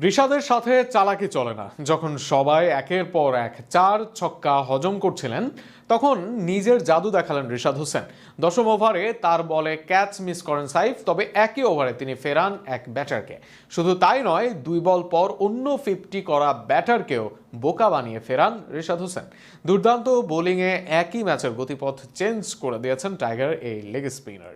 রিশাদের সাথে চালাকি চলে না। যখন সবাই একের পর এক 4 ছক্কা হজম করছিলেন, তখন নিজের জাদু দেখালেন রিশাদ হোসেন। দশম ওভারে তার বলে ক্যাচ মিস করেন সাইফ, তবে একই ওভারে তিনি ফেরান এক ব্যাটারকে। শুধু তাই নয়, 2 বল পর অন্য 50 করা ব্যাটারকেও বোকা বানিয়ে ফেরান রিশাদ হোসেন। দুর্দান্ত বোলিংয়ে একই ম্যাচের গতিপথ চেঞ্জ করে দিয়েছেন টাইগার এই লেগ স্পিনার।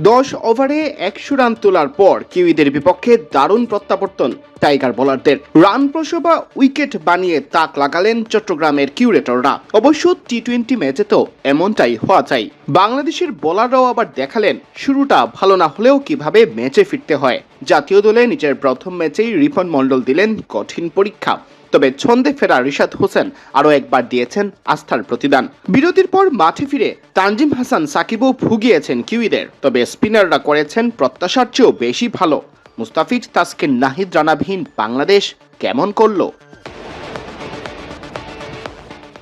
10 ওভারে 100 রান তোলার পর কিউইদের বিপক্ষে দারুণ প্রত্যাবর্তন টাইগার বোলারদের। রান প্রসবা উইকেট বানিয়ে তাক লাগালেন চট্টগ্রামের কিউরেটররা। অবশ্য টি-20 ম্যাচে তো এমনটাই হওয়া চাই। বাংলাদেশের বোলাররাও আবার দেখালেন শুরুটা ভালো না হলেও কিভাবে ম্যাচে ফিরতে হয়। জাতীয় দলে নিজের প্রথম ম্যাচেই রিপন মণ্ডল দিলেন কঠিন পরীক্ষা। তবে ছন্দে ফেরা রিশাদ হোসেন আরও একবার দিয়েছেন আস্থার প্রতিদান। বিরতির পর মাঠে ফিরে তানজিম হাসান সাকিবও ভুগিয়েছেন কিউইদের, তবে স্পিনাররা করেছেন প্রত্যাশার চেয়েও বেশি ভালো। মুস্তাফিজ তাসকিন নাহিদ রানাবিহীন বাংলাদেশ কেমন করলো?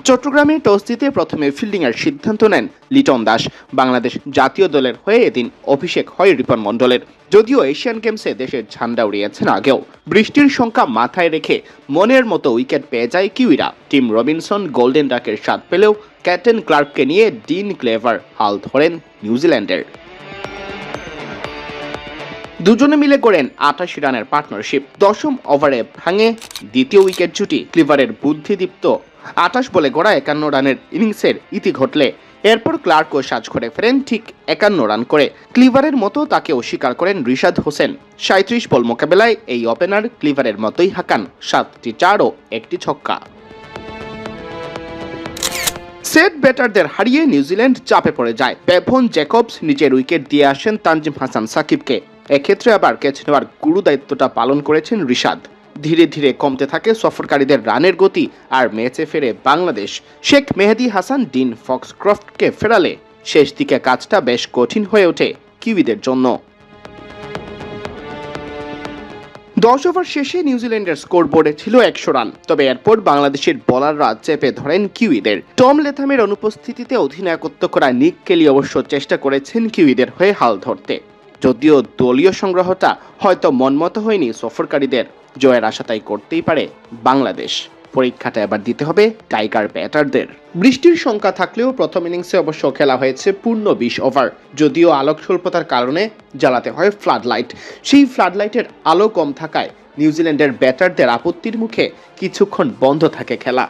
চট্টগ্রামে টস জিতে প্রথমে ফিল্ডিংয়ের সিদ্ধান্ত নেন লিটন দাস। বাংলাদেশ জাতীয় দলের হয়ে এদিন অভিষেক হয় রিপন মণ্ডলের। যদিও এশিয়ান গেমসে দেশের ঝান্ডা উড়িয়েছেন আগেও। বৃষ্টির সংখ্যা মাথায় রেখে মনের মতো উইকেট পেয়ে যায় কিউইরা। টিম রবিনসন গোল্ডেন ডাকের স্বাদ পেলেও ক্যাপ্টেন ক্লার্ককে নিয়ে ডিন ক্লেভার হাল ধরেন নিউজিল্যান্ডের। দুজনে মিলে করেন 88 রানের পার্টনারশিপ। দশম ওভারে ভাঙে দ্বিতীয় উইকেট জুটি। ক্লিভারের বুদ্ধিদীপ্ত 28 বলে গড়া 51 রানের ইনিংসের ইতি ঘটলে এরপর ক্লার্কও সাজ করে ফেরেন ঠিক 51 রান করে। ক্লিভারের মতো তাকেও স্বীকার করেন রিশাদ হোসেন। 37 বল মোকাবেলায় এই ওপেনার ক্লিভারের মতোই হাঁকান 7টি চার ও 1টি ছক্কা। সেট ব্যাটারদের হারিয়ে নিউজিল্যান্ড চাপে পড়ে যায়। পেভন জ্যাকবস নিজের উইকেট দিয়ে আসেন তানজিম হাসান সাকিবকে। এক্ষেত্রে আবার ক্যাচ নেওয়ার গুরু দায়িত্বটা পালন করেছেন রিশাদ। ধীরে ধীরে কমতে থাকে সফরকারীদের রানের গতি আর ম্যাচে ফেরে বাংলাদেশ। শেখ মেহেদী হাসান ডিন ফক্সক্রফটকে ফেরালে শেষ দিকে কাজটা বেশ কঠিন হয়ে ওঠে কিউইদের জন্য। 10 ওভার শেষে নিউজিল্যান্ডের স্কোরবোর্ডে ছিল 100 রান। তবে এরপর বাংলাদেশের বোলাররা চেপে ধরেন কিউইদের। টম লেথামের অনুপস্থিতিতে অধিনায়কত্ব করা নিক কেলি অবশ্য চেষ্টা করেছেন কিউইদের হয়ে হাল ধরতে। যদিও দলীয় সংগ্রহটা হয়তো মনমতো হয়নি সফরকারীদের। জয়ের আশা তাই করতেই পারে বাংলাদেশ। পরীক্ষাটা এবার দিতে হবে টাইগার ব্যাটারদের। বৃষ্টির সংখ্যা থাকলেও প্রথম ইনিংসে অবশ্য খেলা হয়েছে পূর্ণ 20 ওভার। যদিও আলোক স্বল্পতার কারণে জ্বালাতে হয় ফ্লাড লাইট। সেই ফ্লাড লাইটের আলো কম থাকায় নিউজিল্যান্ডের ব্যাটারদের আপত্তির মুখে কিছুক্ষণ বন্ধ থাকে খেলা।